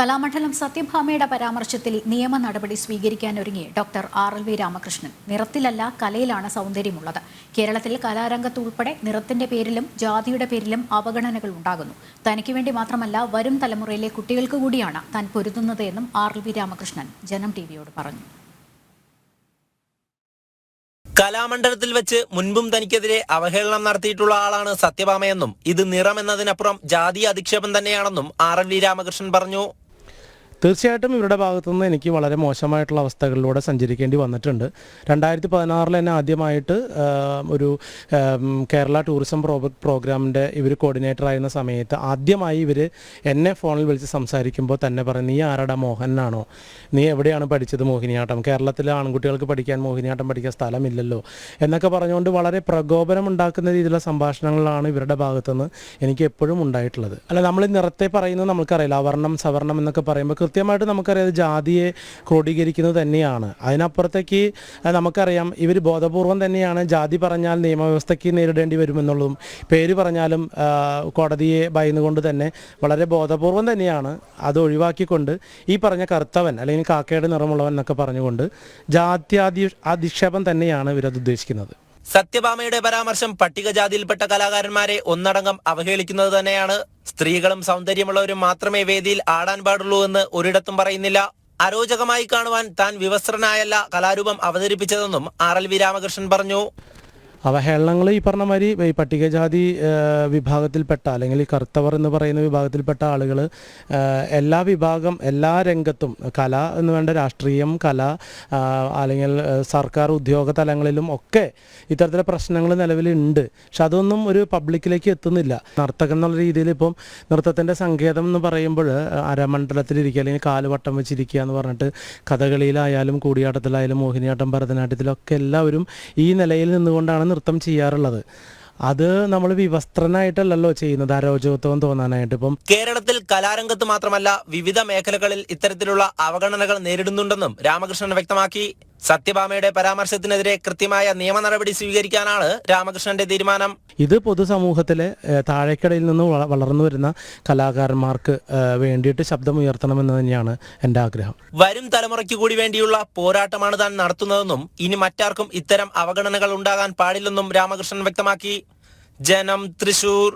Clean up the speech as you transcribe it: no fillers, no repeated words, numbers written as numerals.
കലാമണ്ഡലം സത്യഭാമയുടെ പരാമർശത്തിൽ നിയമ നടപടി സ്വീകരിക്കാനൊരുങ്ങി ഡോക്ടർ RLV രാമകൃഷ്ണൻ. നിറത്തിലല്ല കലയിലാണ് സൗന്ദര്യമുള്ളത്. കേരളത്തിൽ കലാരംഗത്തുൾപ്പെടെ നിറത്തിന്റെ പേരിലും ജാതിയുടെ പേരിലും അവഗണനകൾ ഉണ്ടാകുന്നു. തനിക്ക് വേണ്ടി മാത്രമല്ല വരും തലമുറയിലെ കുട്ടികൾക്ക് കൂടിയാണ് താൻ പൊരുതുന്നത് എന്നും RLV രാമകൃഷ്ണൻ ജനം ടിവിയോട് പറഞ്ഞു. കലാമണ്ഡലത്തിൽ വെച്ച് മുൻപും തനിക്കെതിരെ അവഹേളനം നടത്തിയിട്ടുള്ള ആളാണ് സത്യഭാമയെന്നും ഇത് നിറം എന്നതിനപ്പുറം ജാതി അധിക്ഷേപം തന്നെയാണെന്നും RLV രാമകൃഷ്ണൻ പറഞ്ഞു. തീർച്ചയായിട്ടും ഇവരുടെ ഭാഗത്തുനിന്ന് എനിക്ക് വളരെ മോശമായിട്ടുള്ള അവസ്ഥകളിലൂടെ സഞ്ചരിക്കേണ്ടി വന്നിട്ടുണ്ട്. 2016 തന്നെ ആദ്യമായിട്ട് ഒരു കേരള ടൂറിസം പ്രോഗ്രാമിൻ്റെ ഇവർ കോർഡിനേറ്റർ ആയിരുന്ന സമയത്ത് ആദ്യമായി ഇവർ എന്നെ ഫോണിൽ വിളിച്ച് സംസാരിക്കുമ്പോൾ തന്നെ പറയും, നീ ആരാടാ, മോഹനാണോ, നീ എവിടെയാണ് പഠിച്ചത് മോഹിനിയാട്ടം, കേരളത്തിലെ ആൺകുട്ടികൾക്ക് പഠിക്കാൻ മോഹിനിയാട്ടം പഠിക്കാൻ സ്ഥലമില്ലല്ലോ എന്നൊക്കെ പറഞ്ഞുകൊണ്ട് വളരെ പ്രകോപനം ഉണ്ടാക്കുന്ന രീതിയിലുള്ള സംഭാഷണങ്ങളാണ് ഇവരുടെ ഭാഗത്തുനിന്ന് എനിക്ക് എപ്പോഴും ഉണ്ടായിട്ടുള്ളത്. അല്ല, നമ്മൾ നിറത്തെ പറയുന്നത് നമുക്കറിയില്ല, അവർണം സവർണം എന്നൊക്കെ പറയുമ്പോൾ കൃത്യമായിട്ട് നമുക്കറിയാം ജാതിയെ ക്രോഡീകരിക്കുന്നത് തന്നെയാണ്. അതിനപ്പുറത്തേക്ക് നമുക്കറിയാം ഇവർ ബോധപൂർവം തന്നെയാണ് ജാതി പറഞ്ഞാൽ നിയമവ്യവസ്ഥയ്ക്ക് നേരിടേണ്ടി വരുമെന്നുള്ളതും പേര് പറഞ്ഞാലും കോടതിയെ ഭയന്നുകൊണ്ട് തന്നെ വളരെ ബോധപൂർവം തന്നെയാണ് അത് ഒഴിവാക്കിക്കൊണ്ട് ഈ പറഞ്ഞ കറുത്തവൻ അല്ലെങ്കിൽ കാക്കയുടെ നിറമുള്ളവൻ എന്നൊക്കെ പറഞ്ഞുകൊണ്ട് ജാതി അധിക്ഷേപം തന്നെയാണ് ഇവരത് ഉദ്ദേശിക്കുന്നത്. സത്യഭാമയുടെ പരാമർശം പട്ടികജാതിയിൽപ്പെട്ട കലാകാരന്മാരെ ഒന്നടങ്കം അവഹേളിക്കുന്നത് തന്നെയാണ്. സ്ത്രീകളും സൗന്ദര്യമുള്ളവരും മാത്രമേ വേദിയിൽ ആടാൻ പാടുള്ളൂ എന്ന് ഒരിടത്തും പറയുന്നില്ല. അരോചകമായി കാണുവാൻ താൻ വിവസ്ത്രനായല്ല കലാരൂപം അവതരിപ്പിച്ചതെന്നും RLV രാമകൃഷ്ണൻ പറഞ്ഞു. അവഹേളനങ്ങൾ ഈ പറഞ്ഞ മാതിരി ഈ പട്ടികജാതി വിഭാഗത്തിൽപ്പെട്ട അല്ലെങ്കിൽ ഈ കറുത്തവർ എന്ന് പറയുന്ന വിഭാഗത്തിൽപ്പെട്ട ആളുകൾ എല്ലാ രംഗത്തും കല എന്ന് വേണ്ട രാഷ്ട്രീയം, കല അല്ലെങ്കിൽ സർക്കാർ ഉദ്യോഗ തലങ്ങളിലും ഒക്കെ ഇത്തരത്തിലെ പ്രശ്നങ്ങൾ നിലവിലുണ്ട്. പക്ഷെ അതൊന്നും ഒരു പബ്ലിക്കിലേക്ക് എത്തുന്നില്ല. നർത്തകം എന്നുള്ള രീതിയിൽ ഇപ്പം നൃത്തത്തിൻ്റെ സങ്കേതം എന്ന് പറയുമ്പോൾ അരമണ്ഡലത്തിലിരിക്കുക അല്ലെങ്കിൽ കാലുവട്ടം വെച്ചിരിക്കുക എന്ന് പറഞ്ഞിട്ട് കഥകളിയിലായാലും കൂടിയാട്ടത്തിലായാലും മോഹിനിയാട്ടം ഭരതനാട്യത്തിലൊക്കെ എല്ലാവരും ഈ നിലയിൽ നിന്നുകൊണ്ടാണ് നൃത്തം ചെയ്യാറുള്ളത്. അത് നമ്മൾ വിവസ്ത്രനായിട്ടല്ലല്ലോ ചെയ്യുന്നത്, അരോചകത്വം തോന്നാനായിട്ട്. ഇപ്പം കേരളത്തിൽ കലാരംഗത്ത് മാത്രമല്ല വിവിധ മേഖലകളിൽ ഇത്തരത്തിലുള്ള അവഗണനകൾ നേരിടുന്നുണ്ടെന്നും രാമകൃഷ്ണൻ വ്യക്തമാക്കി. സത്യഭാമയുടെ പരാമർശത്തിനെതിരെ കൃത്യമായ നിയമ നടപടി സ്വീകരിക്കാനാണ് രാമകൃഷ്ണന്റെ തീരുമാനം. ഇത് പൊതുസമൂഹത്തിലെ താഴേക്കടയിൽ നിന്ന് വളർന്നു വരുന്ന കലാകാരന്മാർക്ക് വേണ്ടിയിട്ട് ശബ്ദമുയർത്തണമെന്ന് തന്നെയാണ് എൻ്റെ ആഗ്രഹം. വരും തലമുറയ്ക്ക് കൂടി വേണ്ടിയുള്ള പോരാട്ടമാണ് താൻ നടത്തുന്നതെന്നും ഇനി മറ്റാർക്കും ഇത്തരം അവഗണനകൾ ഉണ്ടാകാൻ പാടില്ലെന്നും രാമകൃഷ്ണൻ വ്യക്തമാക്കി. ജനം, തൃശൂർ.